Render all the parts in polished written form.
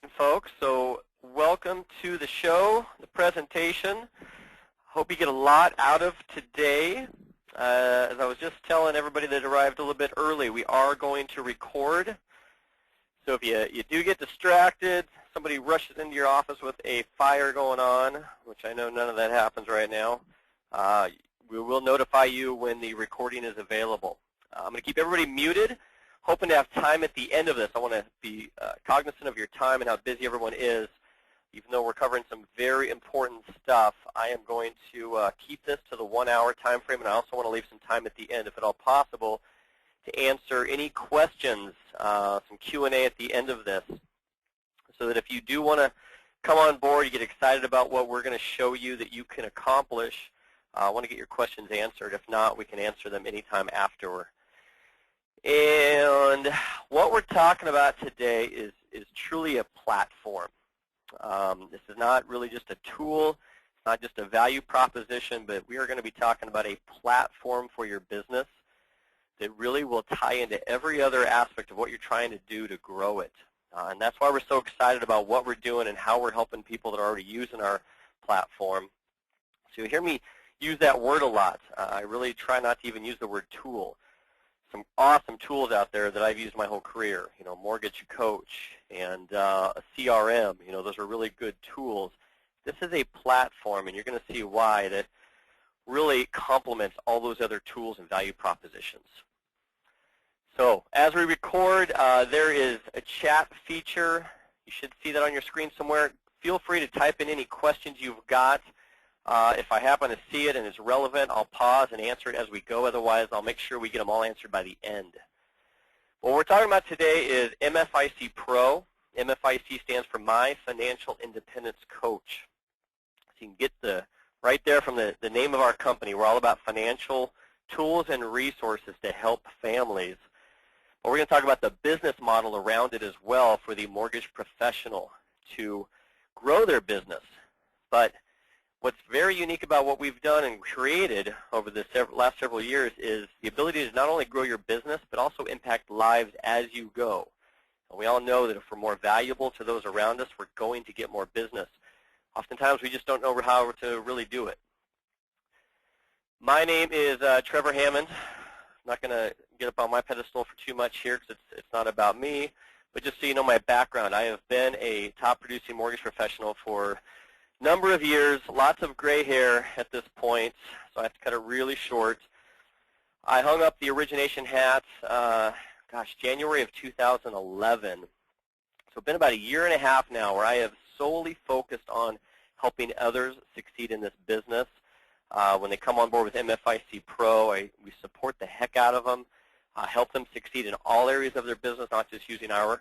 Folks, so welcome to the show, the presentation. Hope you get a lot out of today. As I was just telling everybody that arrived a little bit early, we are going to record. So if you do get distracted, somebody rushes into your office with a fire going on, which I know none of that happens right now, we will notify you when the recording is available. I'm going to keep everybody muted. Hoping to have time at the end of this. I want to be cognizant of your time and how busy everyone is. Even though we're covering some very important stuff, I am going to keep this to the 1 hour time frame, and I also want to leave some time at the end, if at all possible, to answer any questions, some Q&A at the end of this, so that if you do want to come on board, you get excited about what we're going to show you that you can accomplish, I want to get your questions answered. If not, we can answer them anytime afterward. And what we're talking about today is truly a platform. This is not really just a tool. It's not just a value proposition, but we are going to be talking about a platform for your business that really will tie into every other aspect of what you're trying to do to grow it. And that's why we're so excited about what we're doing and how we're helping people that are already using our platform. So you hear me use that word a lot. I really try not to even use the word tool. Some awesome tools out there that I've used my whole career, Mortgage Coach and a CRM, those are really good tools. This is a platform, and you're going to see why, that really complements all those other tools and value propositions. So as we record, there is a chat feature. You should see that on your screen somewhere. Feel free to type in any questions you've got. If I happen to see it and it's relevant, I'll pause and answer it as we go. Otherwise, I'll make sure we get them all answered by the end. What we're talking about today is MFIC Pro. MFIC stands for My Financial Independence Coach. So you can get right there from the name of our company. We're all about financial tools and resources to help families. But we're going to talk about the business model around it as well for the mortgage professional to grow their business. But what's very unique about what we've done and created over the last several years is the ability to not only grow your business, but also impact lives as you go. And we all know that if we're more valuable to those around us, we're going to get more business. Oftentimes, we just don't know how to really do it. My name is Trevor Hammond. I'm not going to get up on my pedestal for too much here because it's not about me. But just so you know my background, I have been a top-producing mortgage professional for number of years, lots of gray hair at this point, so I have to cut it really short. I hung up the origination hat, January of 2011. So it's been about a year and a half now where I have solely focused on helping others succeed in this business. When they come on board with MFIC Pro, we support the heck out of them, help them succeed in all areas of their business, not just using our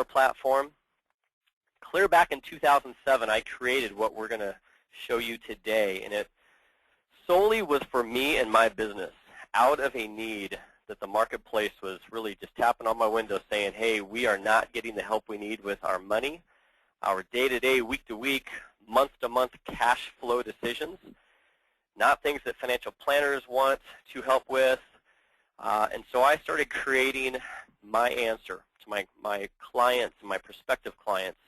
platform. Clear back in 2007, I created what we're going to show you today, and it solely was for me and my business, out of a need that the marketplace was really just tapping on my window saying, hey, we are not getting the help we need with our money, our day-to-day, week-to-week, month-to-month cash flow decisions, not things that financial planners want to help with. And so I started creating my answer to my clients and my prospective clients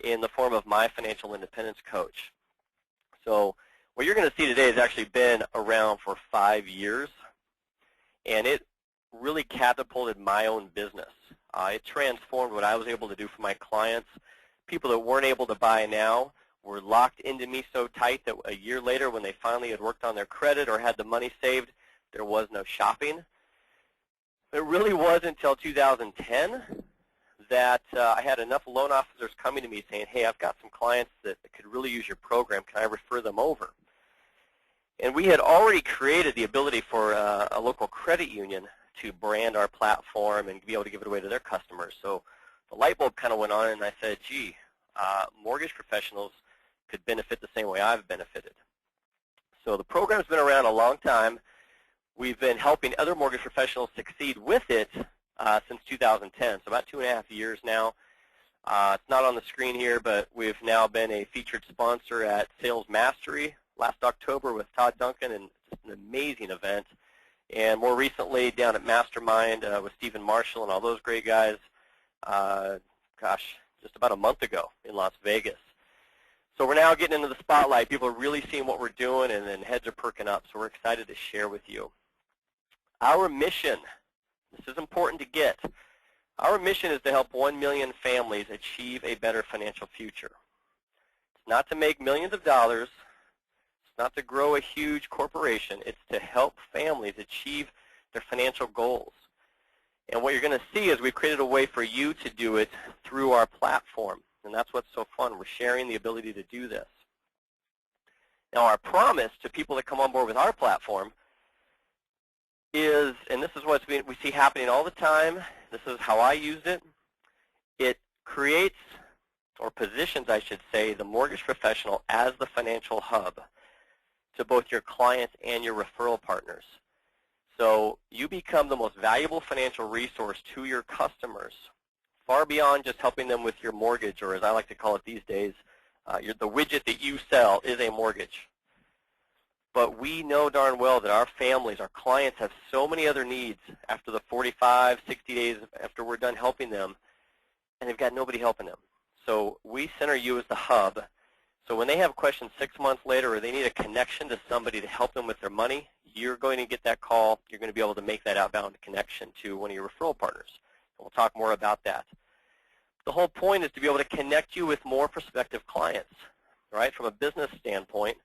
in the form of My Financial Independence Coach. So what you're going to see today has actually been around for 5 years, and it really catapulted my own business. It transformed what I was able to do for my clients. People that weren't able to buy now were locked into me so tight that a year later when they finally had worked on their credit or had the money saved, there was no shopping. It really wasn't until 2010 that I had enough loan officers coming to me saying, hey, I've got some clients that could really use your program. Can I refer them over? And we had already created the ability for a local credit union to brand our platform and be able to give it away to their customers. So the light bulb kind of went on, and I said, gee, mortgage professionals could benefit the same way I've benefited. So the program's been around a long time. We've been helping other mortgage professionals succeed with it since 2010, so about 2.5 years now. It's not on the screen here, but we've now been a featured sponsor at Sales Mastery last October with Todd Duncan, and just an amazing event. And more recently down at Mastermind with Stephen Marshall and all those great guys. just about a month ago in Las Vegas. So we're now getting into the spotlight. People are really seeing what we're doing, and then heads are perking up. So we're excited to share with you. Our mission, this is important to get. Our mission is to help 1 million families achieve a better financial future. It's not to make millions of dollars. It's not to grow a huge corporation. It's to help families achieve their financial goals. And what you're going to see is we've created a way for you to do it through our platform. And that's what's so fun. We're sharing the ability to do this. Now, our promise to people that come on board with our platform is, and this is what we see happening all the time, this is how I used it, it creates, or positions, I should say, the mortgage professional as the financial hub to both your clients and your referral partners. So you become the most valuable financial resource to your customers, far beyond just helping them with your mortgage, or as I like to call it these days, the widget that you sell is a mortgage. But we know darn well that our families, our clients, have so many other needs after the 45, 60 days after we're done helping them, and they've got nobody helping them. So we center you as the hub. So when they have questions 6 months later, or they need a connection to somebody to help them with their money, you're going to get that call. You're going to be able to make that outbound connection to one of your referral partners. And we'll talk more about that. The whole point is to be able to connect you with more prospective clients, right? From a business standpoint,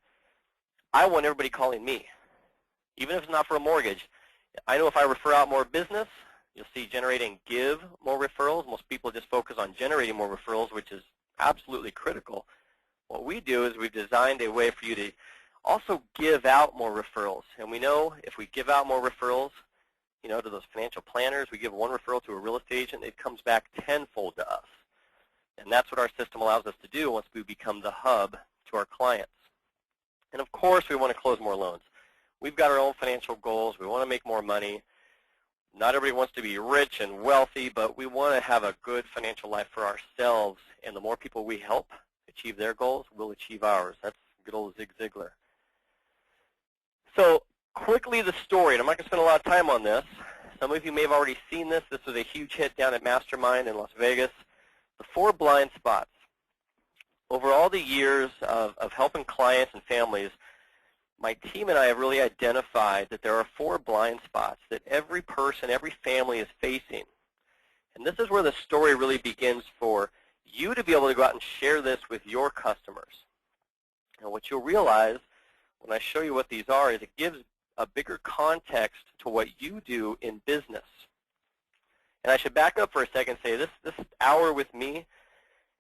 I want everybody calling me, even if it's not for a mortgage. I know if I refer out more business, you'll see generate and give more referrals. Most people just focus on generating more referrals, which is absolutely critical. What we do is we've designed a way for you to also give out more referrals. And we know if we give out more referrals, you know, to those financial planners, we give one referral to a real estate agent, it comes back tenfold to us. And that's what our system allows us to do once we become the hub to our clients. And of course, we want to close more loans. We've got our own financial goals. We want to make more money. Not everybody wants to be rich and wealthy, but we want to have a good financial life for ourselves. And the more people we help achieve their goals, we'll achieve ours. That's good old Zig Ziglar. So quickly, the story, and I'm not going to spend a lot of time on this. Some of you may have already seen this. This was a huge hit down at Mastermind in Las Vegas. The 4 blind spots. Over all the years of helping clients and families, my team and I have really identified that there are 4 blind spots that every person, every family is facing. And this is where the story really begins for you to be able to go out and share this with your customers. And what you'll realize when I show you what these are is it gives a bigger context to what you do in business. And I should back up for a second and say this hour with me,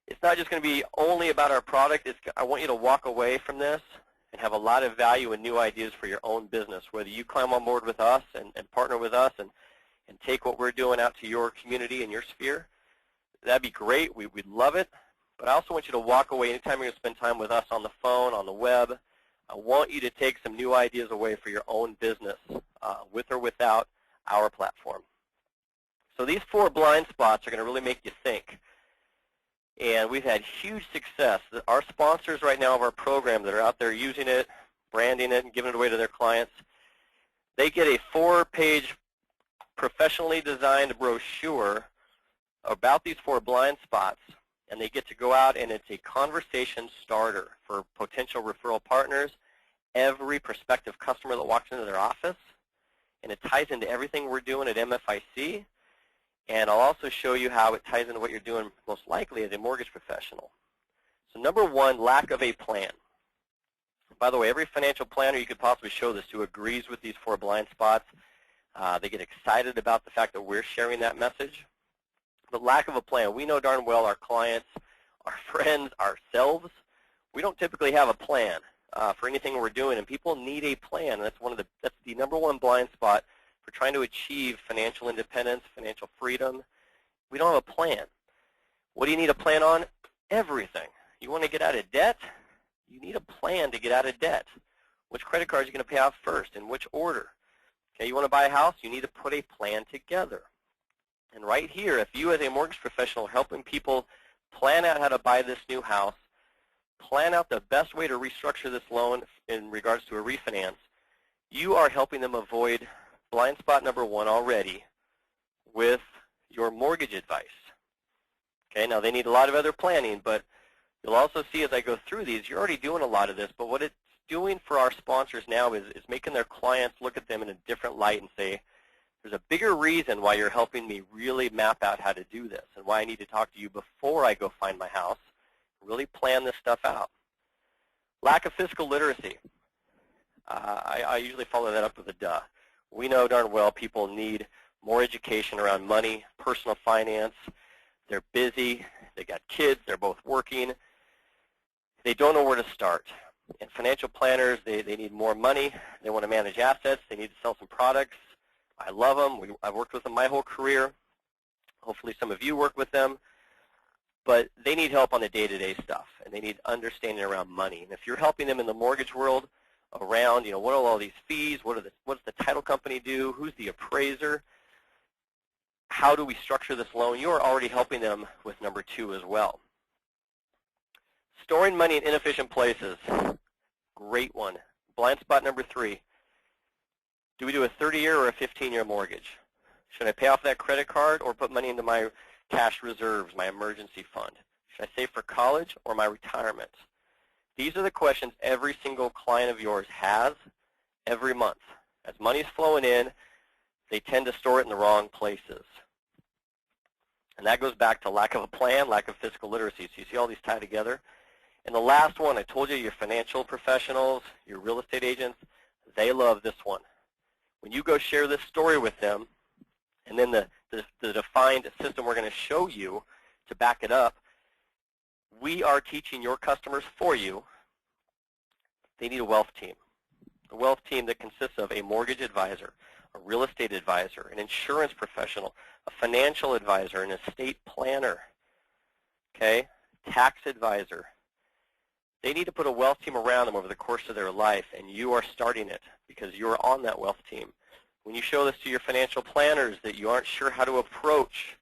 it's not just going to be only about our product. I want you to walk away from this and have a lot of value and new ideas for your own business, whether you climb on board with us and partner with us and take what we're doing out to your community and your sphere. That'd be great. We'd love it. But I also want you to walk away anytime you're going to spend time with us on the phone, on the web. I want you to take some new ideas away for your own business, with or without our platform. So these 4 blind spots are going to really make you think. And we've had huge success. Our sponsors right now of our program that are out there using it, branding it, and giving it away to their clients, they get a 4-page professionally designed brochure about these 4 blind spots, and they get to go out, and it's a conversation starter for potential referral partners, every prospective customer that walks into their office, and it ties into everything we're doing at MFIC, and I'll also show you how it ties into what you're doing most likely as a mortgage professional. So number 1, lack of a plan. By the way, every financial planner you could possibly show this to agrees with these 4 blind spots. They get excited about the fact that we're sharing that message. But lack of a plan. We know darn well our clients, our friends, ourselves, we don't typically have a plan for anything we're doing, and people need a plan. That's the number 1 blind spot for trying to achieve financial independence, financial freedom. We don't have a plan. What do you need a plan on? Everything. You want to get out of debt? You need a plan to get out of debt. Which credit cards are you going to pay off first, in which order? Okay, you want to buy a house? You need to put a plan together. And right here, if you as a mortgage professional are helping people plan out how to buy this new house, plan out the best way to restructure this loan in regards to a refinance, you are helping them avoid blind spot number 1 already with your mortgage advice. Okay, now they need a lot of other planning, but you'll also see as I go through these, you're already doing a lot of this, but what it's doing for our sponsors now is making their clients look at them in a different light and say, there's a bigger reason why you're helping me really map out how to do this and why I need to talk to you before I go find my house, really plan this stuff out. Lack of fiscal literacy. I usually follow that up with a duh. We know darn well people need more education around money, personal finance. They're busy. They got kids. They're both working. They don't know where to start. And financial planners, they need more money. They want to manage assets. They need to sell some products. I love them. I've worked with them my whole career. Hopefully some of you work with them. But they need help on the day-to-day stuff, and they need understanding around money. And if you're helping them in the mortgage world around, what are all these fees? What's the title company do? Who's the appraiser? How do we structure this loan? You're already helping them with number 2 as well. Storing money in inefficient places. Great one. Blind spot number 3. Do we do a 30-year or a 15-year mortgage? Should I pay off that credit card or put money into my cash reserves, my emergency fund? Should I save for college or my retirement? These are the questions every single client of yours has every month. As money's flowing in, they tend to store it in the wrong places. And that goes back to lack of a plan, lack of fiscal literacy. So you see all these tie together. And the last one, I told you, your financial professionals, your real estate agents, they love this one. When you go share this story with them, and then the defined system we're going to show you to back it up, we are teaching your customers for you. They need a wealth team. A wealth team that consists of a mortgage advisor, a real estate advisor, an insurance professional, a financial advisor, an estate planner, okay, tax advisor. They need to put a wealth team around them over the course of their life, and you are starting it because you're on that wealth team. When you show this to your financial planners that you aren't sure how to approach,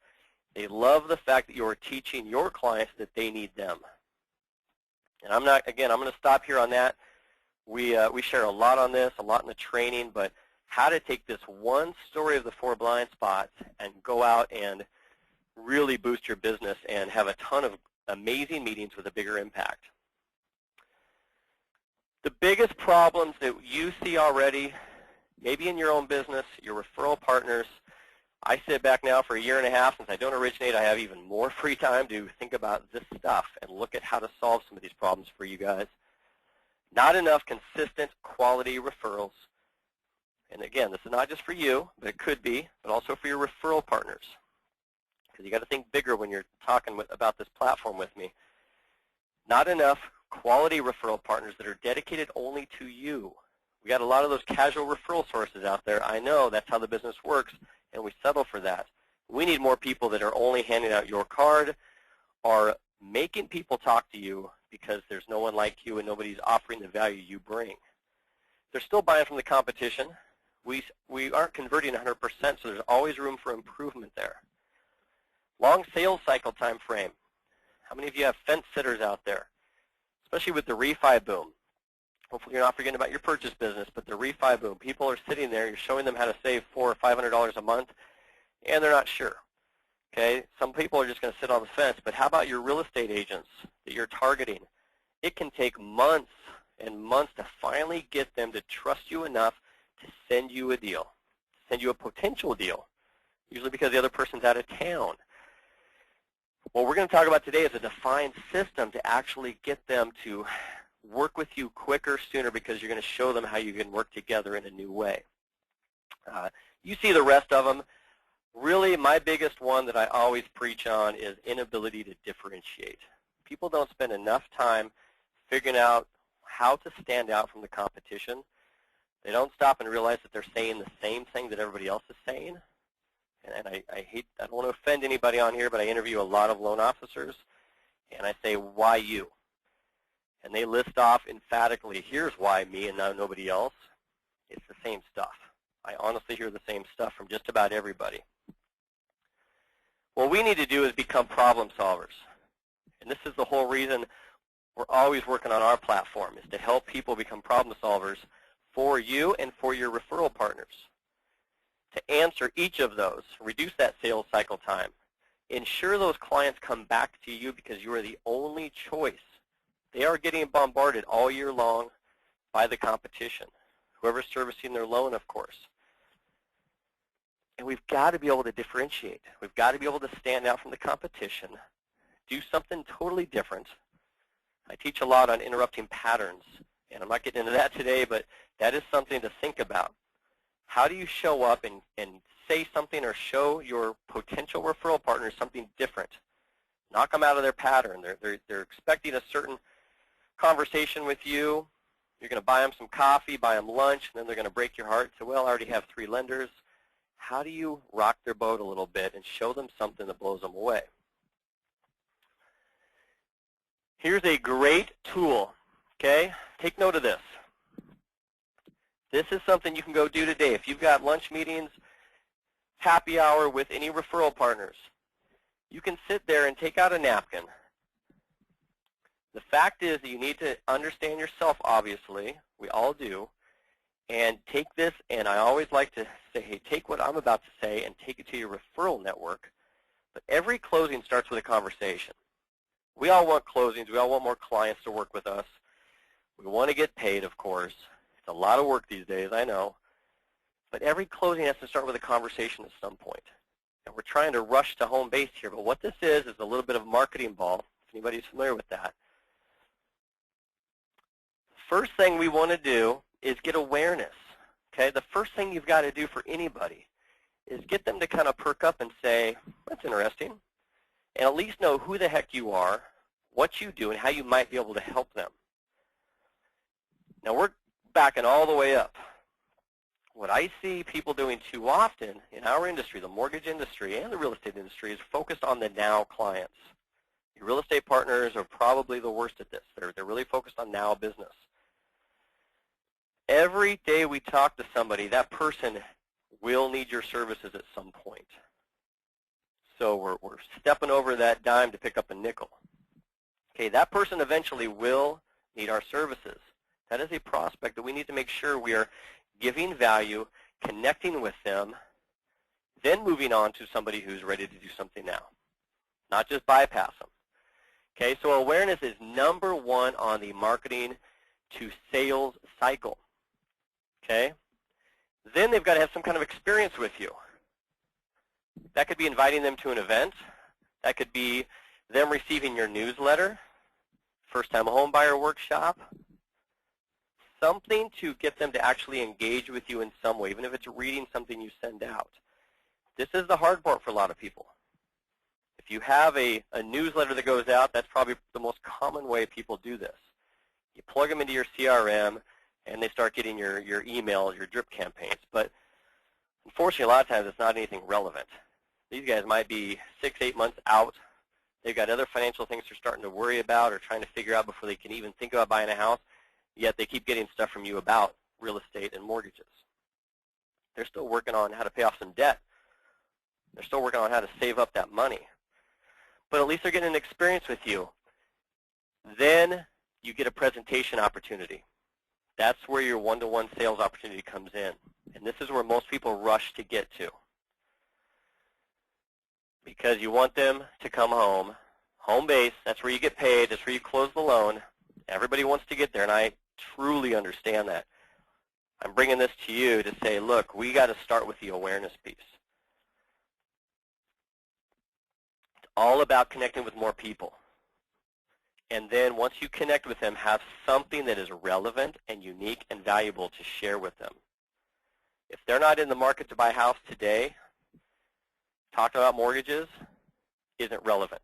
they love the fact that you are teaching your clients that they need them. And I'm going to stop here on that. We share a lot on this, a lot in the training, but how to take this one story of the 4 blind spots and go out and really boost your business and have a ton of amazing meetings with a bigger impact. The biggest problems that you see already, maybe in your own business, your referral partners, I sit back now for 1.5 years. Since I don't originate, I have even more free time to think about this stuff and look at how to solve some of these problems for you guys. Not enough consistent quality referrals. And again, this is not just for you, but it could be, but also for your referral partners. Because you got to think bigger when you're talking about this platform with me. Not enough quality referral partners that are dedicated only to you. We got a lot of those casual referral sources out there. I know that's how the business works, and we settle for that. We need more people that are only handing out your card or making people talk to you because there's no one like you and nobody's offering the value you bring. They're still buying from the competition. We aren't converting 100%, so there's always room for improvement there. Long sales cycle time frame. How many of you have fence sitters out there? Especially with the refi boom. Hopefully you're not forgetting about your purchase business, but the refi boom. People are sitting there, you're showing them how to save $400 or $500 a month, and they're not sure. Okay? Some people are just going to sit on the fence, but how about your real estate agents that you're targeting? It can take months and months to finally get them to trust you enough to send you a deal, send you a potential deal, usually because the other person's out of town. What we're going to talk about today is a defined system to actually get them to work with you quicker, sooner, because you're going to show them how you can work together in a new way. You see the rest of them. Really, my biggest one that I always preach on is inability to differentiate. People don't spend enough time figuring out how to stand out from the competition. They don't stop and realize that they're saying the same thing that everybody else is saying. And I don't want to offend anybody on here, but I interview a lot of loan officers, and I say, why you? And they list off emphatically, here's why me and nobody else. It's the same stuff. I honestly hear the same stuff from just about everybody. What we need to do is become problem solvers. And this is the whole reason we're always working on our platform, is to help people become problem solvers for you and for your referral partners. To answer each of those, reduce that sales cycle time, ensure those clients come back to you because you are the only choice. They are getting bombarded all year long by the competition, whoever's servicing their loan, of course. And we've got to be able to differentiate. We've got to be able to stand out from the competition, do something totally different. I teach a lot on interrupting patterns, and I'm not getting into that today, but that is something to think about. How do you show up and say something or show your potential referral partners something different? Knock them out of their pattern. They're expecting a certain conversation with you. You're going to buy them some coffee, buy them lunch, and then they're going to break your heart and say, well, I already have 3 lenders. How do you rock their boat a little bit and show them something that blows them away? Here's a great tool, okay? Take note of this. This is something you can go do today. If you've got lunch meetings, happy hour with any referral partners, you can sit there and take out a napkin. The fact is that you need to understand yourself, obviously. We all do. And take this, and I always like to say, hey, take what I'm about to say and take it to your referral network. But every closing starts with a conversation. We all want closings. We all want more clients to work with us. We want to get paid, of course. It's a lot of work these days, I know. But every closing has to start with a conversation at some point. And we're trying to rush to home base here. But what this is a little bit of marketing ball, if anybody's familiar with that. First thing we want to do is get awareness. Okay, the first thing you've got to do for anybody is get them to kind of perk up and say, that's interesting, and at least know who the heck you are, what you do, and how you might be able to help them. Now we're backing all the way up. What I see people doing too often in our industry, the mortgage industry and the real estate industry, is focused on the now clients. Your real estate partners are probably the worst at this. They're really focused on now business. Every day we talk to somebody, that person will need your services at some point. So we're stepping over that dime to pick up a nickel. Okay, that person eventually will need our services. That is a prospect that we need to make sure we are giving value, connecting with them, then moving on to somebody who's ready to do something now, not just bypass them. Okay, so awareness is number 1 on the marketing to sales cycle. Okay? Then they've got to have some kind of experience with you. That could be inviting them to an event. That could be them receiving your newsletter, first-time home buyer workshop, something to get them to actually engage with you in some way, even if it's reading something you send out. This is the hard part for a lot of people. If you have a newsletter that goes out, that's probably the most common way people do this. You plug them into your CRM, and they start getting your emails, your drip campaigns. But unfortunately, a lot of times it's not anything relevant. These guys might be 6, 8 months out. They've got other financial things they're starting to worry about or trying to figure out before they can even think about buying a house, yet they keep getting stuff from you about real estate and mortgages. They're still working on how to pay off some debt. They're still working on how to save up that money. But at least they're getting an experience with you. Then you get a presentation opportunity. That's where your one-to-one sales opportunity comes in. And this is where most people rush to get to. Because you want them to come home base, that's where you get paid, that's where you close the loan. Everybody wants to get there, and I truly understand that. I'm bringing this to you to say, look, we got to start with the awareness piece. It's all about connecting with more people. And then once you connect with them, have something that is relevant and unique and valuable to share with them. If they're not in the market to buy a house today, talking about mortgages isn't relevant.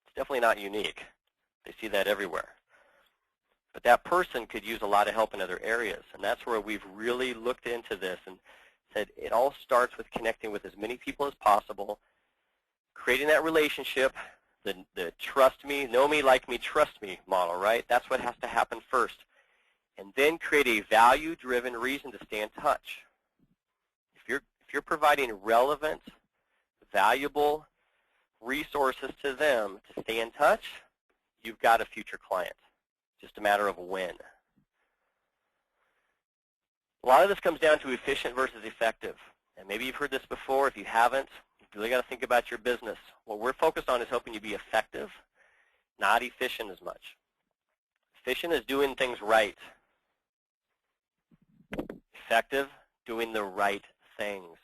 It's definitely not unique. They see that everywhere. But that person could use a lot of help in other areas, and that's where we've really looked into this and said it all starts with connecting with as many people as possible, creating that relationship, the trust me, know me, like me, trust me model, right? That's what has to happen first. And then create a value-driven reason to stay in touch. If you're providing relevant, valuable resources to them to stay in touch, you've got a future client. Just a matter of when. A lot of this comes down to efficient versus effective. And maybe you've heard this before. If you haven't, You really got to think about your business. What we're focused on is helping you be effective, not efficient as much. Efficient is doing things right. Effective, doing the right things.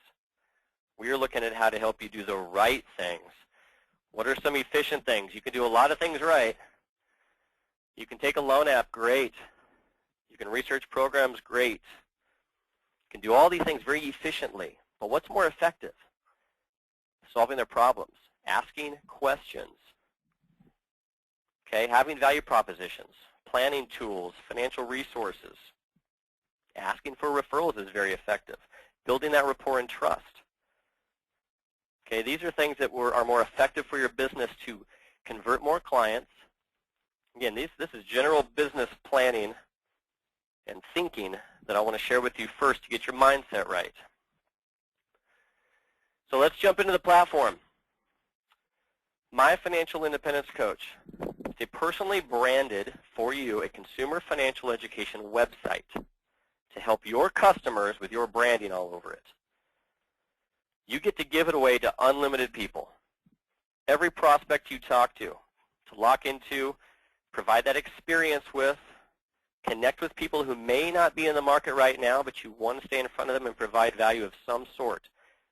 We are looking at how to help you do the right things. What are some efficient things? You can do a lot of things right. You can take a loan app, great. You can research programs, great. You can do all these things very efficiently. But what's more effective? Solving their problems, asking questions, okay, having value propositions, planning tools, financial resources. Asking for referrals is very effective. Building that rapport and trust. Okay, these are things that are more effective for your business to convert more clients. Again, this is general business planning and thinking that I want to share with you first to get your mindset right. So let's jump into the platform. My Financial Independence Coach. It's a personally branded for you a consumer financial education website to help your customers with your branding all over it. You get to give it away to unlimited people. Every prospect you talk to lock into, provide that experience with, connect with people who may not be in the market right now, but you want to stay in front of them and provide value of some sort.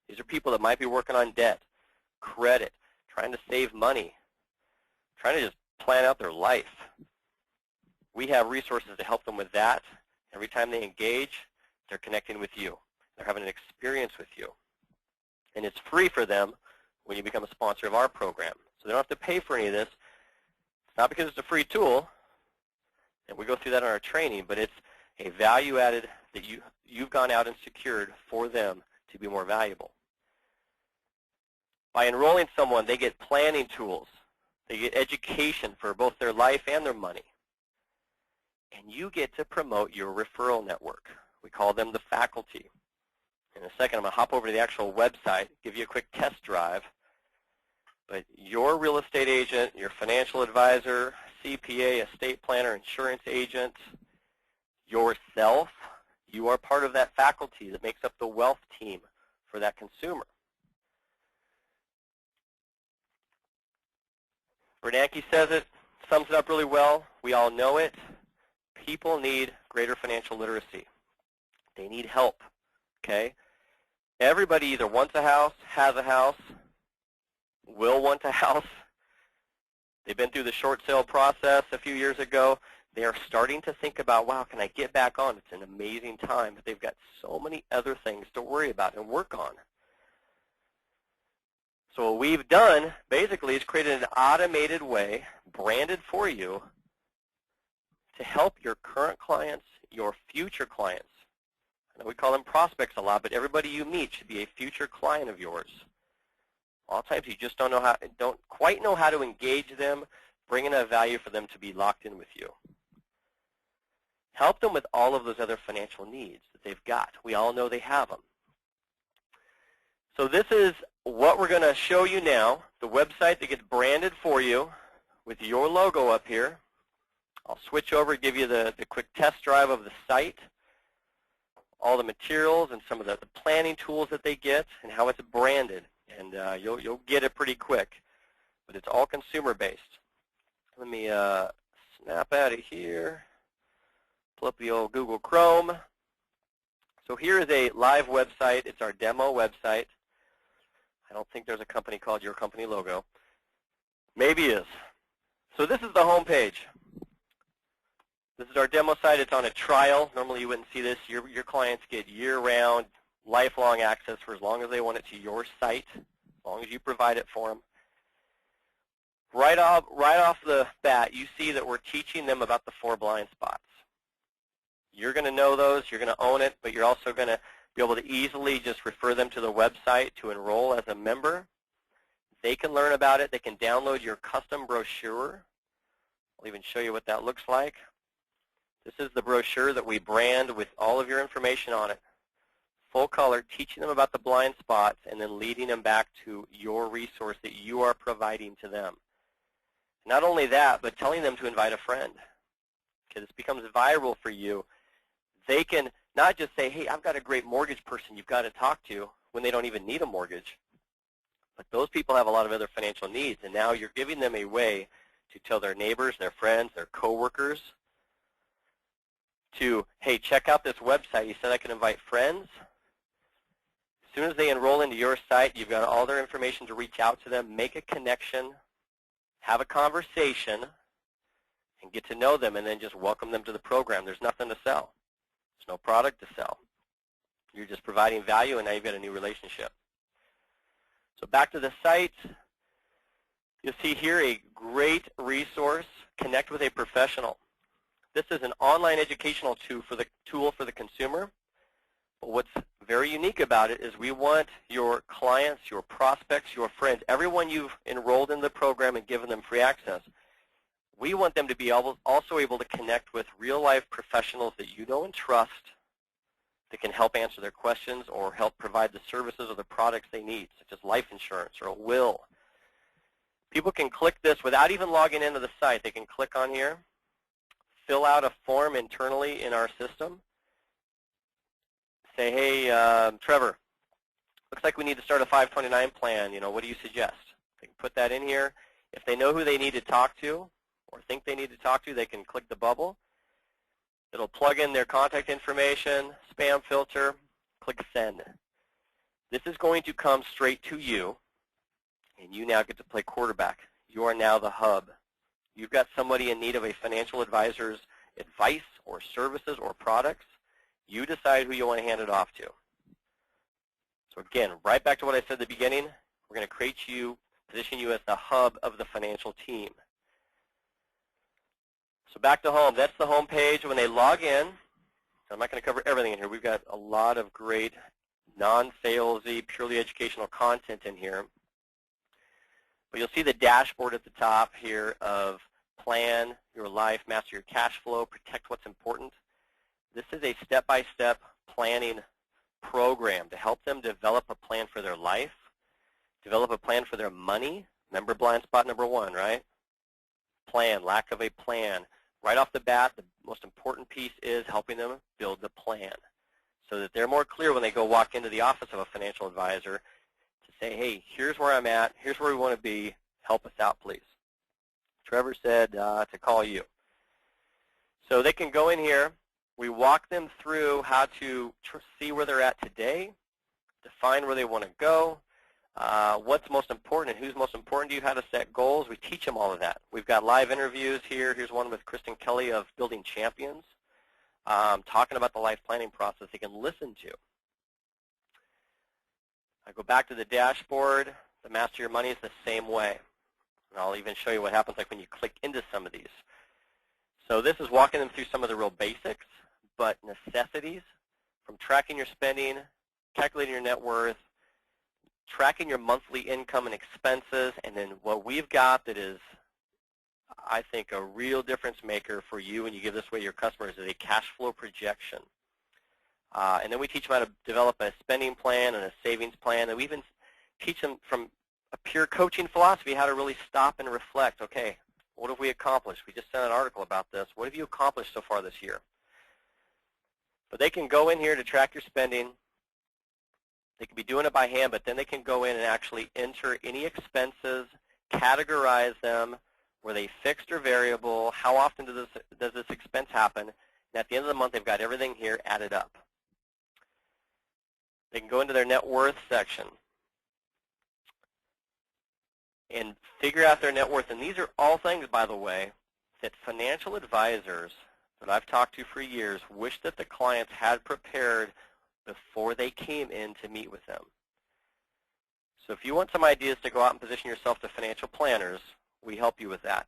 These are people that might be working on debt, credit, trying to save money, trying to just plan out their life. We have resources to help them with that. Every time they engage, they're connecting with you. They're having an experience with you. And it's free for them when you become a sponsor of our program. So they don't have to pay for any of this. It's not because it's a free tool, and we go through that in our training, but it's a value added that you've gone out and secured for them to be more valuable. By enrolling someone, they get planning tools. They get education for both their life and their money. And you get to promote your referral network. We call them the faculty. In a second, I'm going to hop over to the actual website, give you a quick test drive. But your real estate agent, your financial advisor, CPA, estate planner, insurance agent, yourself, you are part of that faculty that makes up the wealth team for that consumer. Bernanke says it, sums it up really well. We all know it. People need greater financial literacy. They need help, okay? Everybody either wants a house, has a house, will want a house. They've been through the short sale process a few years ago. They are starting to think about, wow, can I get back on? It's an amazing time, but they've got so many other things to worry about and work on. So what we've done, basically, is created an automated way, branded for you, to help your current clients, your future clients. I know we call them prospects a lot, but everybody you meet should be a future client of yours. A lot of times you just don't quite know how to engage them, bring enough value for them to be locked in with you. Help them with all of those other financial needs that they've got. We all know they have them. So this is what we're going to show you now, the website that gets branded for you with your logo up here. I'll switch over, give you the quick test drive of the site, all the materials and some of the planning tools that they get and how it's branded. And you'll get it pretty quick, but it's all consumer-based. Let me snap out of here, pull up the old Google Chrome. So here is a live website. It's our demo website. I don't think there's a company called Your Company Logo. Maybe is. So this is the home page. This is our demo site. It's on a trial. Normally you wouldn't see this. Your clients get year-round, lifelong access for as long as they want it to your site, as long as you provide it for them. Right off the bat, you see that we're teaching them about the 4 blind spots. You're going to know those. You're going to own it, but you're also going to be able to easily just refer them to the website to enroll as a member. They can learn about it. They can download your custom brochure. I'll even show you what that looks like. This is the brochure that we brand with all of your information on it. Full color, teaching them about the blind spots and then leading them back to your resource that you are providing to them. Not only that, but telling them to invite a friend. Because this becomes viral for you. They can not just say, hey, I've got a great mortgage person you've got to talk to when they don't even need a mortgage. But those people have a lot of other financial needs, and now you're giving them a way to tell their neighbors, their friends, their coworkers to, hey, check out this website. You said I can invite friends. As soon as they enroll into your site, you've got all their information to reach out to them, make a connection, have a conversation, and get to know them, and then just welcome them to the program. There's nothing to sell. There's no product to sell. You're just providing value, and now you've got a new relationship. So back to the site. You'll see here a great resource, Connect with a Professional. This is an online educational tool for the consumer. But what's very unique about it is we want your clients, your prospects, your friends, everyone you've enrolled in the program and given them free access, we want them to be also able to connect with real-life professionals that you know and trust that can help answer their questions or help provide the services or the products they need, such as life insurance or a will. People can click this without even logging into the site. They can click on here, fill out a form internally in our system, say, hey, Trevor, looks like we need to start a 529 plan. You know, what do you suggest? They can put that in here. If they know who they need to talk to or think they need to talk to, they can click the bubble. It'll plug in their contact information, spam filter, click send. This is going to come straight to you, and you now get to play quarterback. You are now the hub. You've got somebody in need of a financial advisor's advice or services or products. You decide who you want to hand it off to. So again, right back to what I said at the beginning, we're going to position you as the hub of the financial team. So back to home. That's the home page. When they log in, I'm not going to cover everything in here. We've got a lot of great non-salesy, purely educational content in here. But you'll see the dashboard at the top here of plan your life, master your cash flow, protect what's important. This is a step-by-step planning program to help them develop a plan for their life, develop a plan for their money. Remember blind spot number one, right? Plan, lack of a plan. Right off the bat, the most important piece is helping them build the plan so that they're more clear when they go walk into the office of a financial advisor to say, hey, here's where I'm at, here's where we want to be, help us out, please. Trevor said to call you. So they can go in here. We walk them through how to see where they're at today, define where they want to go, what's most important and who's most important to you, how to set goals. We teach them all of that. We've got live interviews here. Here's one with Kristen Kelly of Building Champions, talking about the life planning process they can listen to. I go back to the dashboard. The Master Your Money is the same way. And I'll even show you what happens like when you click into some of these. So this is walking them through some of the real basics, but necessities, from tracking your spending, calculating your net worth, tracking your monthly income and expenses, and then what we've got that is, I think, a real difference maker for you when you give this away to your customers is a cash flow projection. And then we teach them how to develop a spending plan and a savings plan, and we even teach them from a pure coaching philosophy how to really stop and reflect. Okay, what have we accomplished? We just sent an article about this. What have you accomplished so far this year? But they can go in here to track your spending. They can be doing it by hand, but then they can go in and actually enter any expenses, categorize them, were they fixed or variable, how often does this expense happen, and at the end of the month they've got everything here added up. They can go into their net worth section and figure out their net worth. And these are all things, by the way, that financial advisors that I've talked to for years wish that the clients had prepared before they came in to meet with them. So if you want some ideas to go out and position yourself to financial planners, we help you with that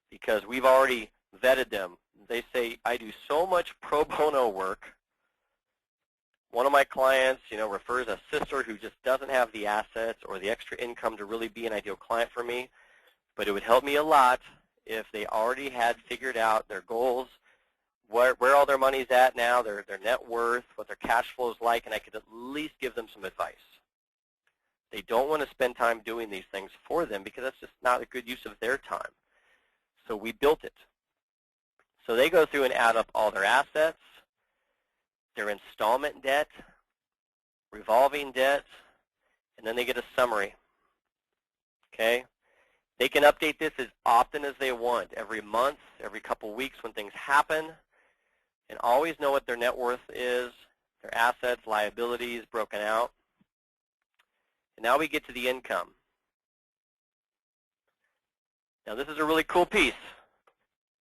because we've already vetted them. They say, I do so much pro bono work. One of my clients, refers a sister who just doesn't have the assets or the extra income to really be an ideal client for me, but it would help me a lot if they already had figured out their goals, where all their money's at now, their net worth, what their cash flow is like, and I could at least give them some advice. They don't want to spend time doing these things for them because that's just not a good use of their time. So we built it. So they go through and add up all their assets, their installment debt, revolving debt, and then they get a summary. Okay? They can update this as often as they want, every month, every couple weeks when things happen, and always know what their net worth is, their assets, liabilities broken out. And now we get to the income. Now this is a really cool piece.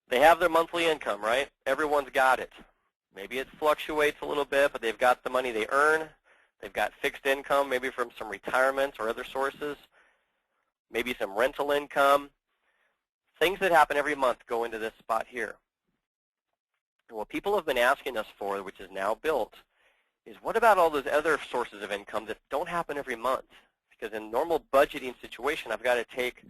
They have their monthly income, right? Everyone's got it. Maybe it fluctuates a little bit, but they've got the money they earn. They've got fixed income, maybe from some retirements or other sources, maybe some rental income. Things that happen every month go into this spot here. And what people have been asking us for, which is now built, is what about all those other sources of income that don't happen every month? Because in normal budgeting situation, I've got to take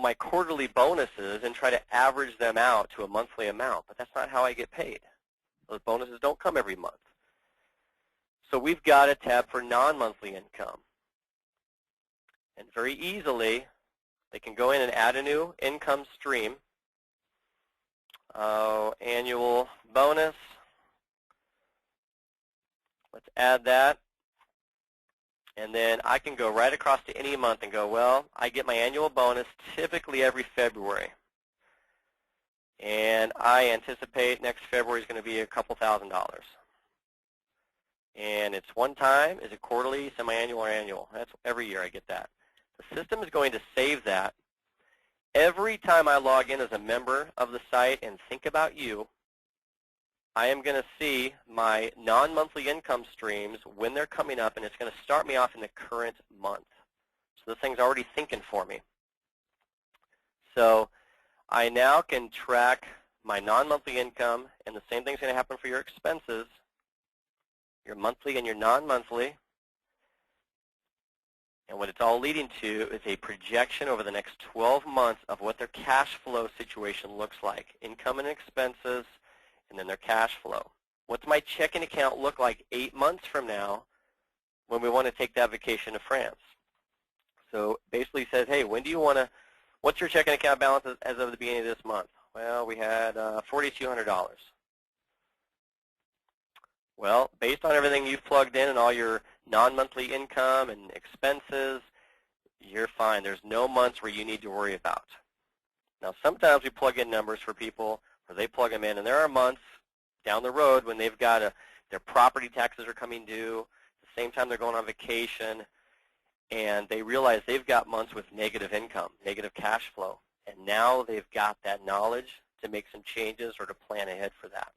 my quarterly bonuses and try to average them out to a monthly amount, but that's not how I get paid. Those bonuses don't come every month. So we've got a tab for non-monthly income. And very easily, they can go in and add a new income stream. Annual bonus. Let's add that. And then I can go right across to any month and go, well, I get my annual bonus typically every February. And I anticipate next February is going to be a couple $1,000. And it's one time. Is it quarterly, semi-annual, or annual? That's every year I get that. The system is going to save that. Every time I log in as a member of the site and think about you, I am going to see my non-monthly income streams when they're coming up, and it's going to start me off in the current month. So this thing's already thinking for me. So I now can track my non-monthly income, and the same thing's going to happen for your expenses, your monthly and your non-monthly. And what it's all leading to is a projection over the next 12 months of what their cash flow situation looks like, income and expenses, and then their cash flow. What's my checking account look like 8 months from now when we want to take that vacation to France? So basically says, hey, when do you want to, what's your checking account balance as of the beginning of this month? Well, we had $4,200. Well, based on everything you've plugged in and all your non-monthly income and expenses, you're fine. There's no months where you need to worry about. Now, sometimes we plug in numbers for people, or they plug them in, and there are months down the road when they've got their property taxes are coming due, at the same time they're going on vacation, and they realize they've got months with negative income, negative cash flow, and now they've got that knowledge to make some changes or to plan ahead for that.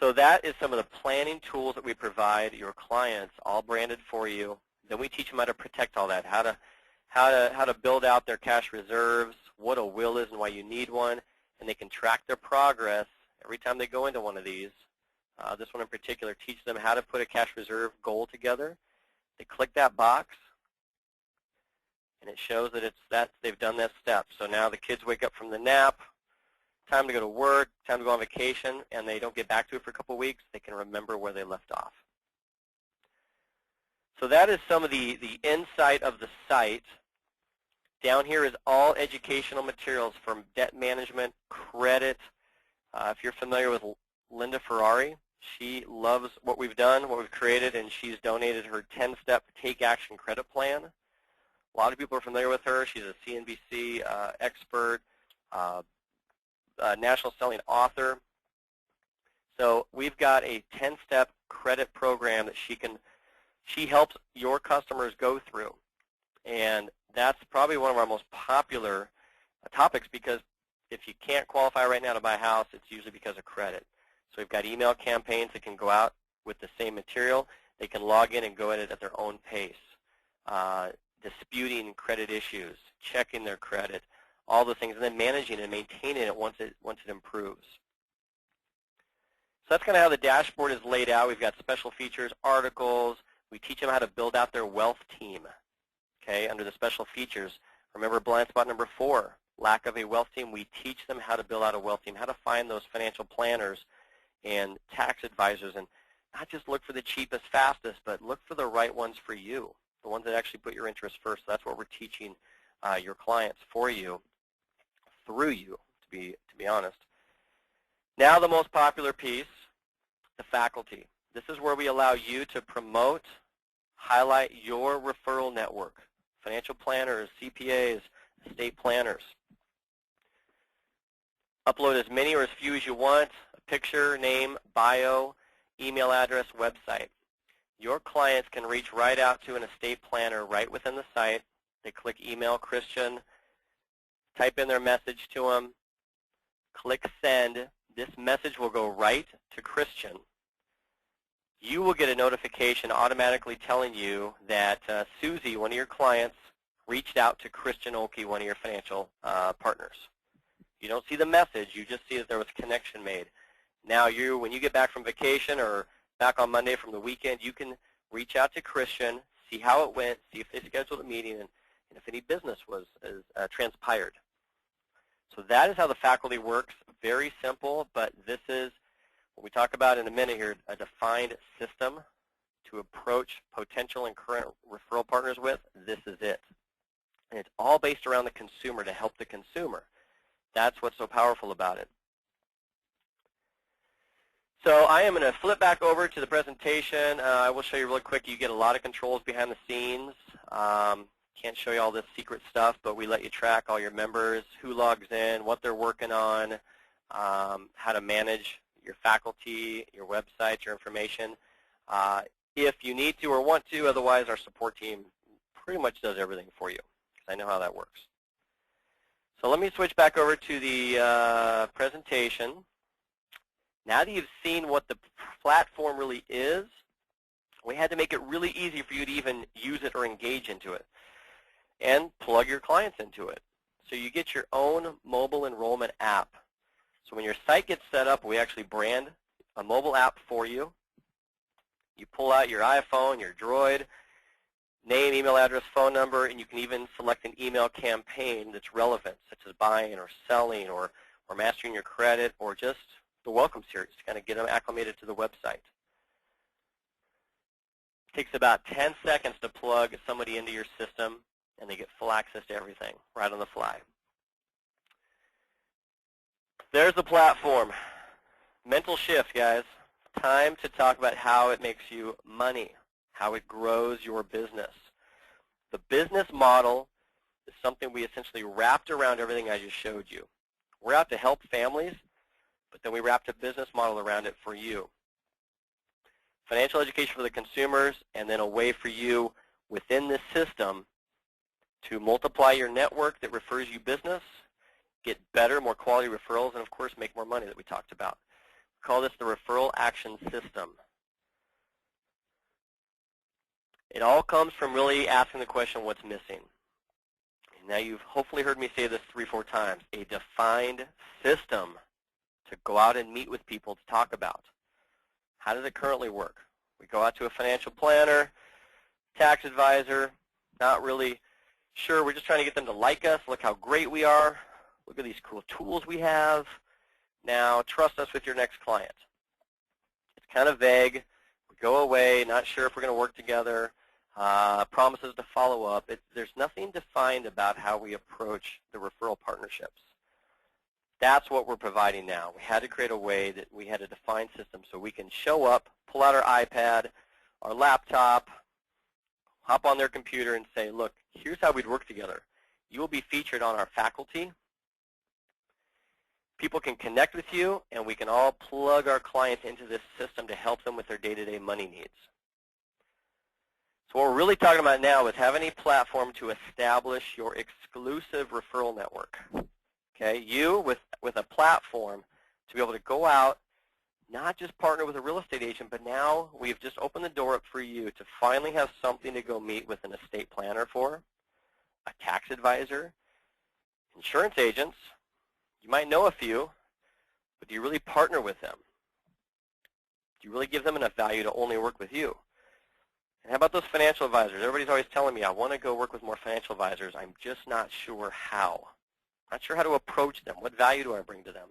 So that is some of the planning tools that we provide your clients, all branded for you. Then we teach them how to protect all that, how to build out their cash reserves, what a will is and why you need one, and they can track their progress every time they go into one of these. This one in particular, teach them how to put a cash reserve goal together. They click that box, and it shows that they've done that step. So now the kids wake up from the nap, time to go to work, time to go on vacation, and they don't get back to it for a couple weeks, they can remember where they left off. So that is some of the insight of the site. Down here is all educational materials from debt management, credit. If you're familiar with Linda Ferrari, she loves what we've done, what we've created, and she's donated her 10-step Take Action credit plan. A lot of people are familiar with her. She's a CNBC expert, national selling author. So we've got a 10-step credit program that she helps your customers go through. And that's probably one of our most popular topics, because if you can't qualify right now to buy a house, it's usually because of credit. So we've got email campaigns that can go out with the same material. They can log in and go at it at their own pace, disputing credit issues, checking their credit, all the things, and then managing and maintaining it once it improves. So that's kind of how the dashboard is laid out. We've got special features, articles. We teach them how to build out their wealth team. Okay, under the special features, remember blind spot number 4, lack of a wealth team. We teach them how to build out a wealth team, how to find those financial planners and tax advisors, and not just look for the cheapest, fastest, but look for the right ones for you, the ones that actually put your interests first. So that's what we're teaching your clients for you, through you, to be honest. Now the most popular piece, the faculty. This is where we allow you to promote, highlight your referral network. financial planners, CPAs, estate planners. Upload as many or as few as you want, a picture, name, bio, email address, website. Your clients can reach right out to an estate planner right within the site. They click email Christian, type in their message to them, click send. This message will go right to Christian. You will get a notification automatically telling you that Susie, one of your clients, reached out to Christian Oakey, one of your financial partners. You don't see the message, you just see that there was a connection made. Now when you get back from vacation or back on Monday from the weekend, you can reach out to Christian, see how it went, see if they scheduled a meeting, and if any business was transpired. So that is how the faculty works. Very simple, but this is what we talk about in a minute here, a defined system to approach potential and current referral partners with. This is it. And it's all based around the consumer to help the consumer. That's what's so powerful about it. So I am going to flip back over to the presentation. I will show you really quick. You get a lot of controls behind the scenes. Can't show you all this secret stuff, but we let you track all your members, who logs in, what they're working on, how to manage your faculty, your website, your information. If you need to or want to, otherwise our support team pretty much does everything for you, because I know how that works. So let me switch back over to the presentation. Now that you've seen what the platform really is, we had to make it really easy for you to even use it or engage into it and plug your clients into it. So you get your own mobile enrollment app. So when your site gets set up, we actually brand a mobile app for you. You pull out your iPhone, your Droid, name, email address, phone number, and you can even select an email campaign that's relevant, such as buying or selling or mastering your credit or just the welcome series to kind of get them acclimated to the website. It takes about 10 seconds to plug somebody into your system, and they get full access to everything right on the fly. There's the platform. Mental shift, guys. Time to talk about how it makes you money, how it grows your business. The business model is something we essentially wrapped around everything I just showed you. We're out to help families, but then we wrapped a business model around it for you. Financial education for the consumers, and then a way for you within this system to multiply your network that refers you business, get better, more quality referrals, and of course make more money that we talked about. We call this the Referral Action System. It all comes from really asking the question, what's missing? Now you've hopefully heard me say this 3 or 4 times, a defined system to go out and meet with people to talk about. How does it currently work? We go out to a financial planner, tax advisor, not really sure. We're just trying to get them to like us, look how great we are, look at these cool tools we have. Now trust us with your next client. It's kind of vague. We go away, not sure if we're going to work together, promises to follow up. There's nothing defined about how we approach the referral partnerships. That's what we're providing now. We had to create a way that we had a defined system so we can show up, pull out our iPad, our laptop, hop on their computer and say, look, here's how we'd work together. You will be featured on our faculty. People can connect with you, and we can all plug our clients into this system to help them with their day-to-day money needs. So what we're really talking about now is having a platform to establish your exclusive referral network. Okay, you with a platform to be able to go out, not just partner with a real estate agent, but now we've just opened the door up for you to finally have something to go meet with an estate planner for, a tax advisor, insurance agents. You might know a few, but do you really partner with them? Do you really give them enough value to only work with you? And how about those financial advisors? Everybody's always telling me, I want to go work with more financial advisors. I'm just not sure how. Not sure how to approach them. What value do I bring to them?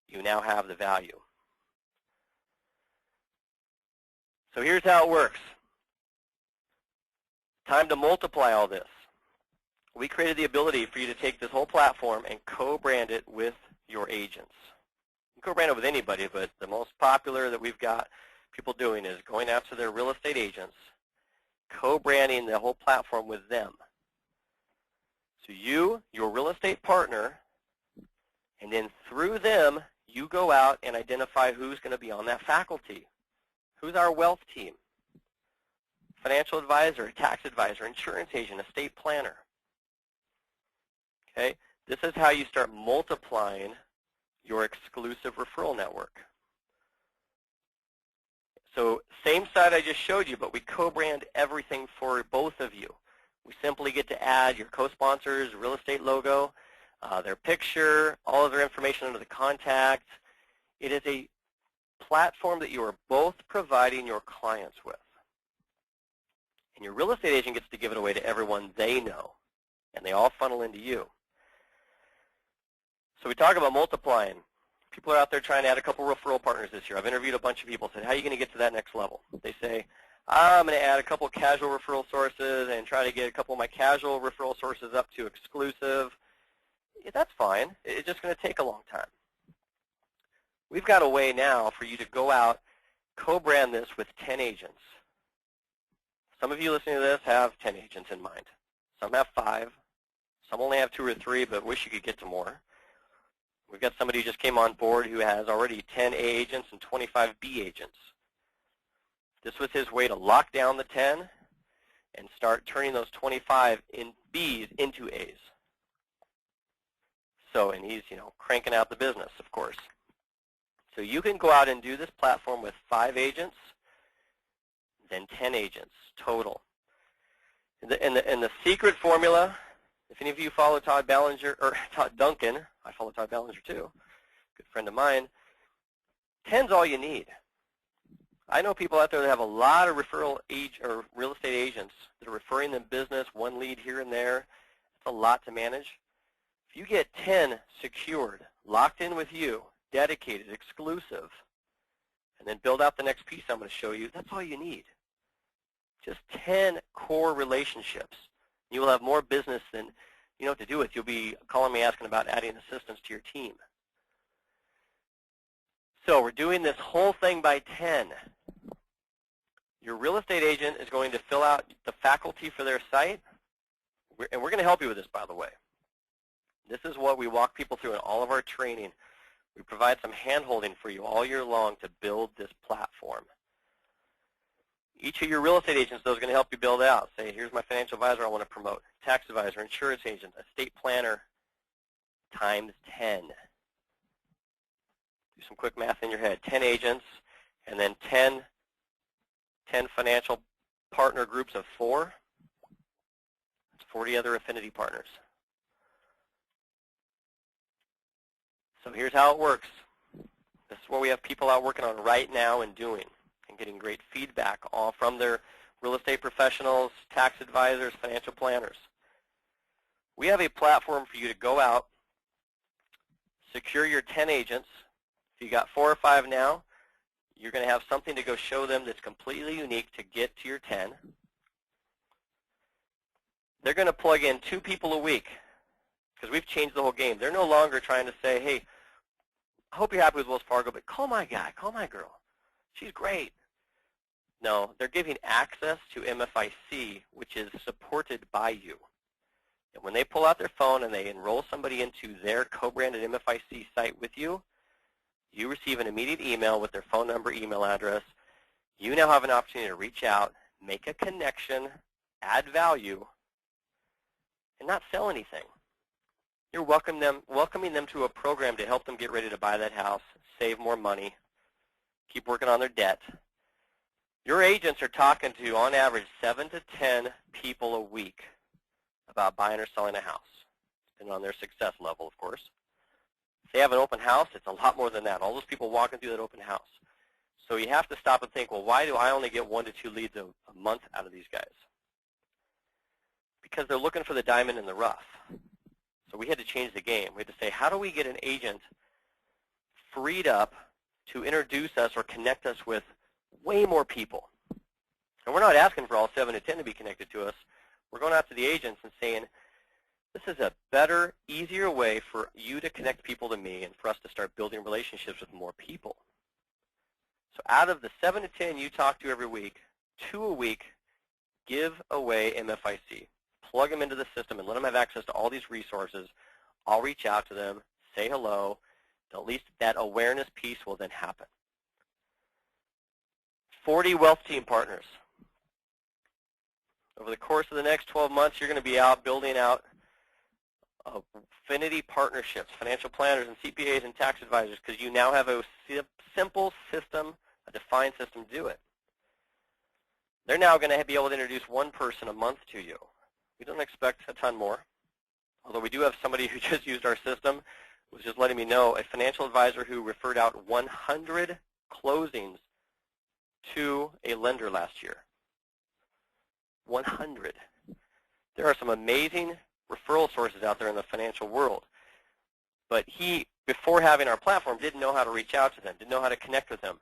You now have the value. So here's how it works. Time to multiply all this. We created the ability for you to take this whole platform and co-brand it with your agents. You can co-brand it with anybody, but the most popular that we've got people doing is going after their real estate agents, co-branding the whole platform with them. So you, your real estate partner, and then through them, you go out and identify who's going to be on that faculty. Who's our wealth team? Financial advisor, tax advisor, insurance agent, estate planner. Okay? This is how you start multiplying your exclusive referral network. So same site I just showed you, but we co-brand everything for both of you. We simply get to add your co-sponsor's real estate logo, their picture, all of their information under the contact. It is a platform that you are both providing your clients with. And your real estate agent gets to give it away to everyone they know, and they all funnel into you. So we talk about multiplying. People are out there trying to add a couple referral partners this year. I've interviewed a bunch of people, said, how are you going to get to that next level? They say, I'm going to add a couple casual referral sources and try to get a couple of my casual referral sources up to exclusive. Yeah, that's fine. It's just going to take a long time. We've got a way now for you to go out, co-brand this with 10 agents. Some of you listening to this have 10 agents in mind. Some have 5. Some only have 2 or 3, but wish you could get to more. We've got somebody who just came on board who has already 10 A agents and 25 B agents. This was his way to lock down the 10 and start turning those 25 in Bs into As. So, and he's, cranking out the business, of course. So you can go out and do this platform with 5 agents, then 10 agents total. And the secret formula, if any of you follow Todd Ballinger, or Todd Duncan, I follow Todd Ballinger too, good friend of mine, 10's all you need. I know people out there that have a lot of real estate agents that are referring them business, 1 lead here and there. It's a lot to manage. If you get 10 secured, locked in with you, dedicated, exclusive, and then build out the next piece I'm going to show you, that's all you need. Just 10 core relationships. You will have more business than you know what to do with. You'll be calling me asking about adding assistants to your team. So we're doing this whole thing by 10. Your real estate agent is going to fill out the faculty for their site, and we're going to help you with this, by the way. This is what we walk people through in all of our training. We provide some hand-holding for you all year long to build this platform. Each of your real estate agents, though, is going to help you build out. Say, here's my financial advisor I want to promote, tax advisor, insurance agent, estate planner, times 10. Do some quick math in your head. 10 agents, and then 10 financial partner groups of 4. That's 40 other affinity partners. So here's how it works. This is what we have people out working on right now and doing, and getting great feedback all from their real estate professionals, tax advisors, financial planners. We have a platform for you to go out, secure your 10 agents. If you got 4 or 5 now, you're going to have something to go show them that's completely unique to get to your 10. They're going to plug in 2 people a week because we've changed the whole game. They're no longer trying to say, hey, I hope you're happy with Wells Fargo, but call my guy, call my girl. She's great. No, they're giving access to MFIC, which is supported by you. And when they pull out their phone and they enroll somebody into their co-branded MFIC site with you, you receive an immediate email with their phone number, email address. You now have an opportunity to reach out, make a connection, add value, and not sell anything. You're welcoming them to a program to help them get ready to buy that house, save more money, keep working on their debt. Your agents are talking to, on average, 7 to 10 people a week about buying or selling a house, depending on their success level, of course. If they have an open house, it's a lot more than that. All those people walking through that open house. So you have to stop and think, well, why do I only get 1 to 2 leads a month out of these guys? Because they're looking for the diamond in the rough. So we had to change the game. We had to say, how do we get an agent freed up to introduce us or connect us with way more people? And we're not asking for all 7 to 10 to be connected to us. We're going out to the agents and saying, this is a better, easier way for you to connect people to me and for us to start building relationships with more people. So out of the 7 to 10 you talk to every week, 2 a week give away MFIC. plug them into the system and let them have access to all these resources, I'll reach out to them, say hello. At least that awareness piece will then happen. 40 wealth team partners. Over the course of the next 12 months, you're going to be out building out affinity partnerships, financial planners and CPAs and tax advisors, because you now have a simple system, a defined system to do it. They're now going to be able to introduce one person a month to you. We don't expect a ton more, although we do have somebody who just used our system, was just letting me know, a financial advisor who referred out 100 closings to a lender last year. 100. There are some amazing referral sources out there in the financial world, but he, before having our platform, didn't know how to reach out to them, didn't know how to connect with them.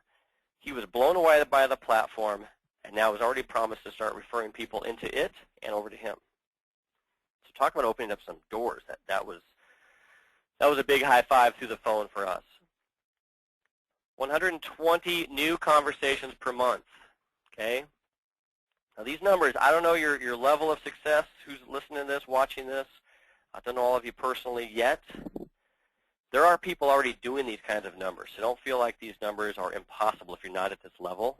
He was blown away by the platform, and now has already promised to start referring people into it and over to him. So talk about opening up some doors. That was a big high five through the phone for us. 120 new conversations per month. Okay. Now these numbers, I don't know your level of success, who's listening to this, watching this. I don't know all of you personally yet. There are people already doing these kinds of numbers, so don't feel like these numbers are impossible if you're not at this level.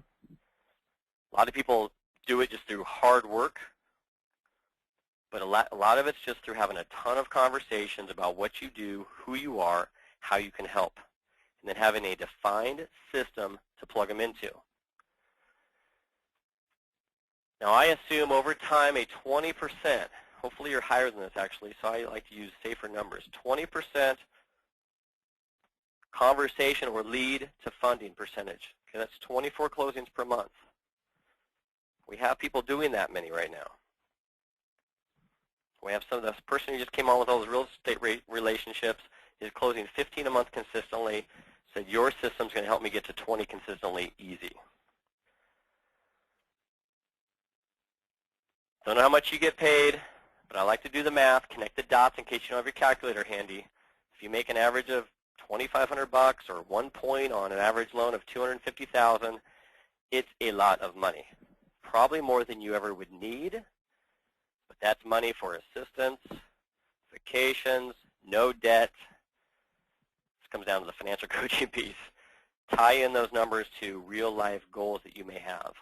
A lot of people do it just through hard work, but a lot of it's just through having a ton of conversations about what you do, who you are, how you can help, and then having a defined system to plug them into. Now, I assume over time a 20%, hopefully you're higher than this actually, so I like to use safer numbers, 20% conversation or lead to funding percentage. Okay, that's 24 closings per month. We have people doing that many right now. We have some of this person who just came on with all those real estate relationships, is closing 15 a month consistently, said your system's going to help me get to 20 consistently easy. Don't know how much you get paid, but I like to do the math, connect the dots in case you don't have your calculator handy. If you make an average of $2,500 or 1 point on an average loan of $250,000, it's a lot of money. Probably more than you ever would need, but that's money for assistance, vacations, no debt. This comes down to the financial coaching piece. Tie in those numbers to real-life goals that you may have.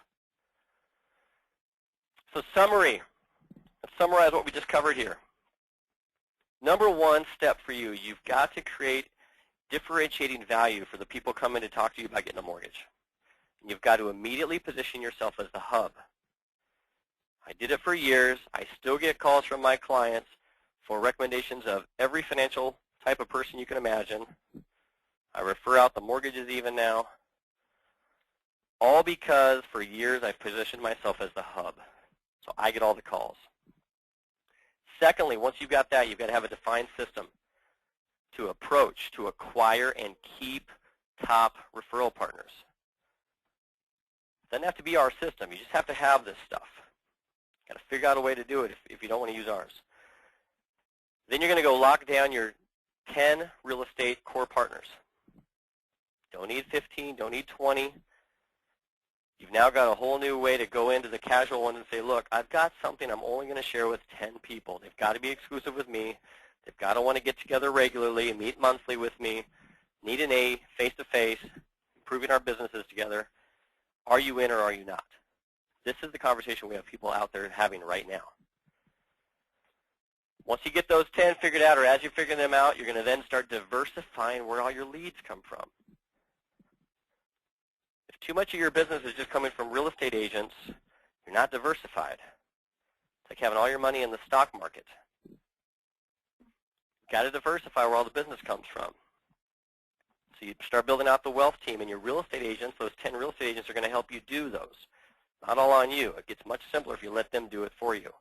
So summary. Let's summarize what we just covered here. Number one step for you, you've got to create differentiating value for the people coming to talk to you about getting a mortgage. You've got to immediately position yourself as the hub. I did it for years. I still get calls from my clients for recommendations of every financial type of person you can imagine. I refer out the mortgages even now. All because for years I've positioned myself as the hub. So I get all the calls. Secondly, once you've got that, you've got to have a defined system to approach, to acquire, and keep top referral partners. It doesn't have to be our system. You just have to have this stuff. You've got to figure out a way to do it if you don't want to use ours. Then you're going to go lock down your 10 real estate core partners. Don't need 15, don't need 20. You've now got a whole new way to go into the casual one and say, look, I've got something I'm only going to share with 10 people. They've got to be exclusive with me. They've got to want to get together regularly and meet monthly with me. Need an A, face-to-face, improving our businesses together. Are you in or are you not? This is the conversation we have people out there having right now. Once you get those 10 figured out, or as you figure them out, you're going to then start diversifying where all your leads come from. If too much of your business is just coming from real estate agents, you're not diversified. It's like having all your money in the stock market. You've got to diversify where all the business comes from. So you start building out the wealth team, and your real estate agents, those 10 real estate agents, are going to help you do those. Not all on you. It gets much simpler if you let them do it for you.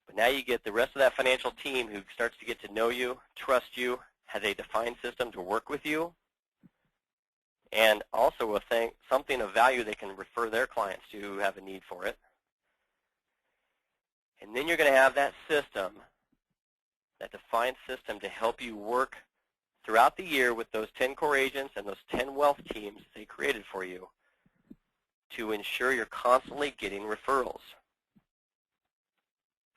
But now you get the rest of that financial team who starts to get to know you, trust you, has a defined system to work with you, and also something of value they can refer their clients to who have a need for it. And then you're going to have that system, that defined system, to help you work throughout the year with those 10 core agents and those 10 wealth teams they created for you to ensure you're constantly getting referrals.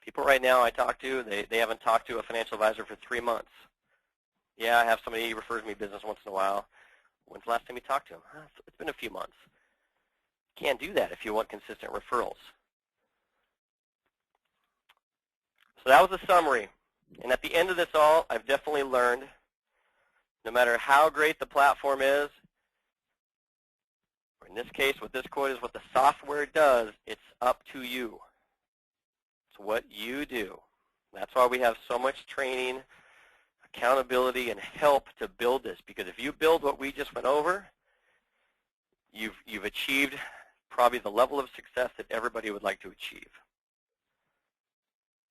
People right now I talk to, they haven't talked to a financial advisor for 3 months. Yeah, I have somebody who refers me business once in a while. When's the last time you talked to them? It's been a few months. You can't do that if you want consistent referrals. So that was a summary. And at the end of this all, I've definitely learned no matter how great the platform is, or in this case, what this quote is, what the software does, it's up to you. It's what you do. That's why we have so much training, accountability, and help to build this. Because if you build what we just went over, you've achieved probably the level of success that everybody would like to achieve.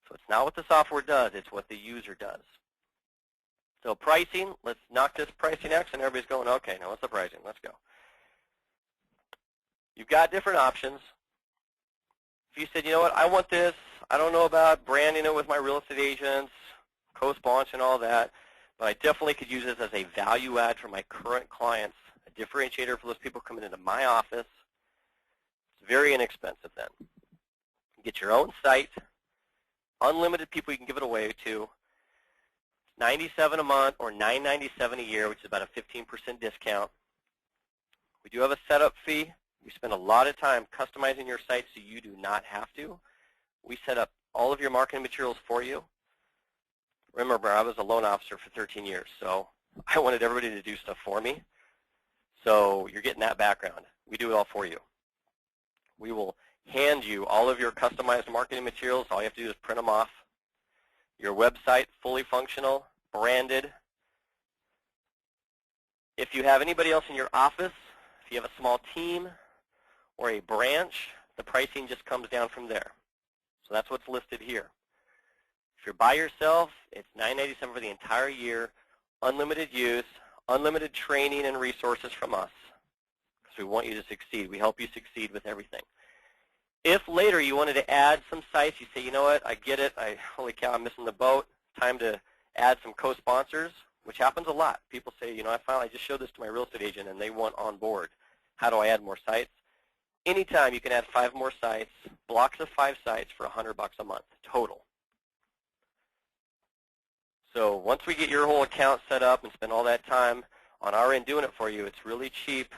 So it's not what the software does, it's what the user does. So pricing, let's knock this pricing X, and everybody's going, okay, now what's the pricing? Let's go. You've got different options. If you said, you know what, I want this, I don't know about branding it with my real estate agents, co-sponsor and all that, but I definitely could use this as a value add for my current clients, a differentiator for those people coming into my office. It's very inexpensive then. You get your own site, unlimited people you can give it away to, $97 a month or $9.97 a year, which is about a 15% discount. We do have a setup fee. We spend a lot of time customizing your site so you do not have to. We set up all of your marketing materials for you. Remember, I was a loan officer for 13 years, so I wanted everybody to do stuff for me. So you're getting that background. We do it all for you. We will hand you all of your customized marketing materials. All you have to do is print them off. Your website, fully functional, branded. If you have anybody else in your office, if you have a small team or a branch, the pricing just comes down from there. So that's what's listed here. If you're by yourself, it's $9.97 for the entire year, unlimited use, unlimited training and resources from us, because we want you to succeed. We help you succeed with everything. If later you wanted to add some sites, you say, you know what, I get it, holy cow, I'm missing the boat, time to add some co-sponsors, which happens a lot. People say, you know, I just showed this to my real estate agent and they want on board. How do I add more sites? Anytime you can add 5 more sites, blocks of 5 sites for $100 a month total. So once we get your whole account set up and spend all that time on our end doing it for you, it's really cheap,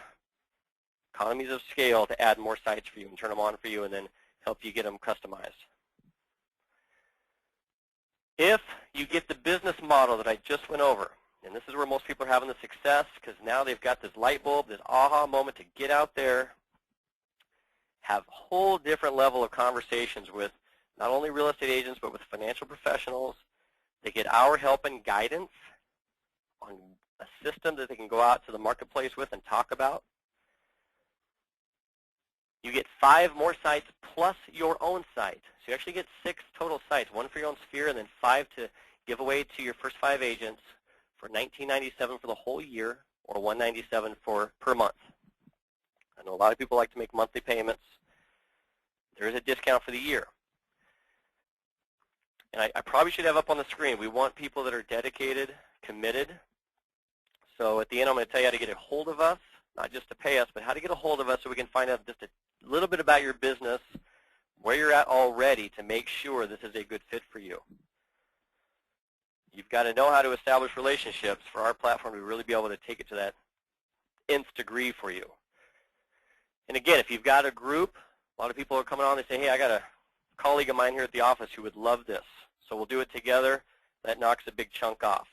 economies of scale to add more sites for you and turn them on for you and then help you get them customized. If you get the business model that I just went over, and this is where most people are having the success because now they've got this light bulb, this aha moment to get out there, have a whole different level of conversations with not only real estate agents but with financial professionals. They get our help and guidance on a system that they can go out to the marketplace with and talk about. You get 5 more sites plus your own site. So you actually get 6 total sites, 1 for your own sphere and then 5 to give away to your first 5 agents for $19.97 for the whole year or $197 per month. I know a lot of people like to make monthly payments. There is a discount for the year. And I probably should have up on the screen, we want people that are dedicated, committed. So at the end I'm going to tell you how to get a hold of us, not just to pay us, but how to get a hold of us so we can find out just a little bit about your business, where you're at already to make sure this is a good fit for you. You've got to know how to establish relationships for our platform to really be able to take it to that nth degree for you. And again, if you've got a group, a lot of people are coming on, they say, hey, I got a colleague of mine here at the office who would love this. So we'll do it together. That knocks a big chunk off.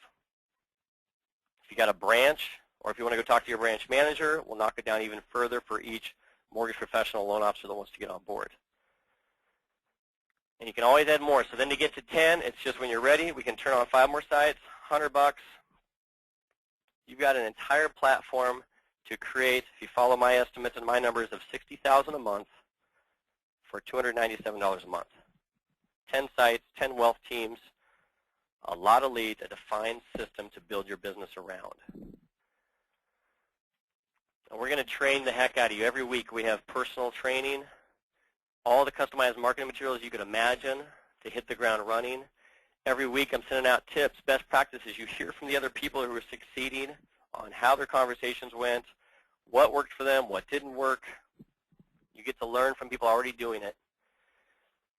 If you got a branch, or if you want to go talk to your branch manager, we'll knock it down even further for each mortgage professional loan officer that wants to get on board. And you can always add more. So then to get to 10, it's just when you're ready, we can turn on 5 more sites, $100. You've got an entire platform to create, if you follow my estimates and my numbers, of $60,000 a month for $297 a month. 10 sites, 10 wealth teams, a lot of leads, a defined system to build your business around. And we're going to train the heck out of you. Every week we have personal training, all the customized marketing materials you could imagine to hit the ground running. Every week I'm sending out tips, best practices. You hear from the other people who are succeeding on how their conversations went, what worked for them, what didn't work. You get to learn from people already doing it.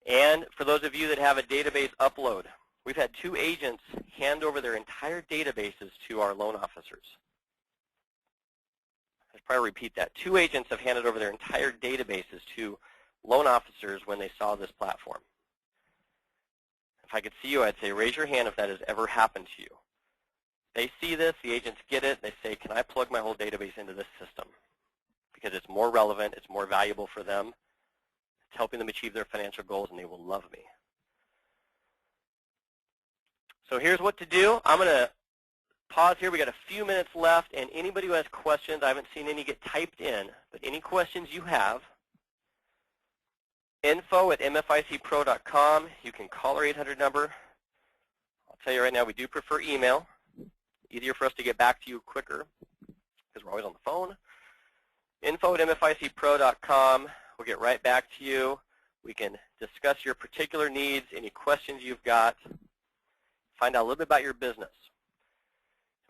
And for those of you that have a database upload, we've had 2 agents hand over their entire databases to our loan officers. I'll probably repeat that. 2 agents have handed over their entire databases to loan officers when they saw this platform. If I could see you, I'd say raise your hand if that has ever happened to you. They see this, the agents get it, they say, can I plug my whole database into this system? Because it's more relevant, it's more valuable for them, it's helping them achieve their financial goals, and they will love me. So here's what to do. I'm going to pause here. We got a few minutes left, and anybody who has questions, I haven't seen any get typed in, but any questions you have, info@mficpro.com. You can call our 800 number. I'll tell you right now, we do prefer email. Easier for us to get back to you quicker because we're always on the phone. info@mficpro.com. We'll get right back to you. We can discuss your particular needs, any questions you've got, find out a little bit about your business.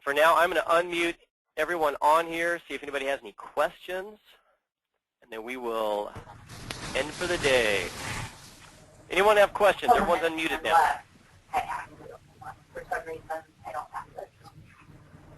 For now, I'm going to unmute everyone on here, see if anybody has any questions, and then we will end for the day. Anyone have questions? Everyone's unmuted now. For some reason.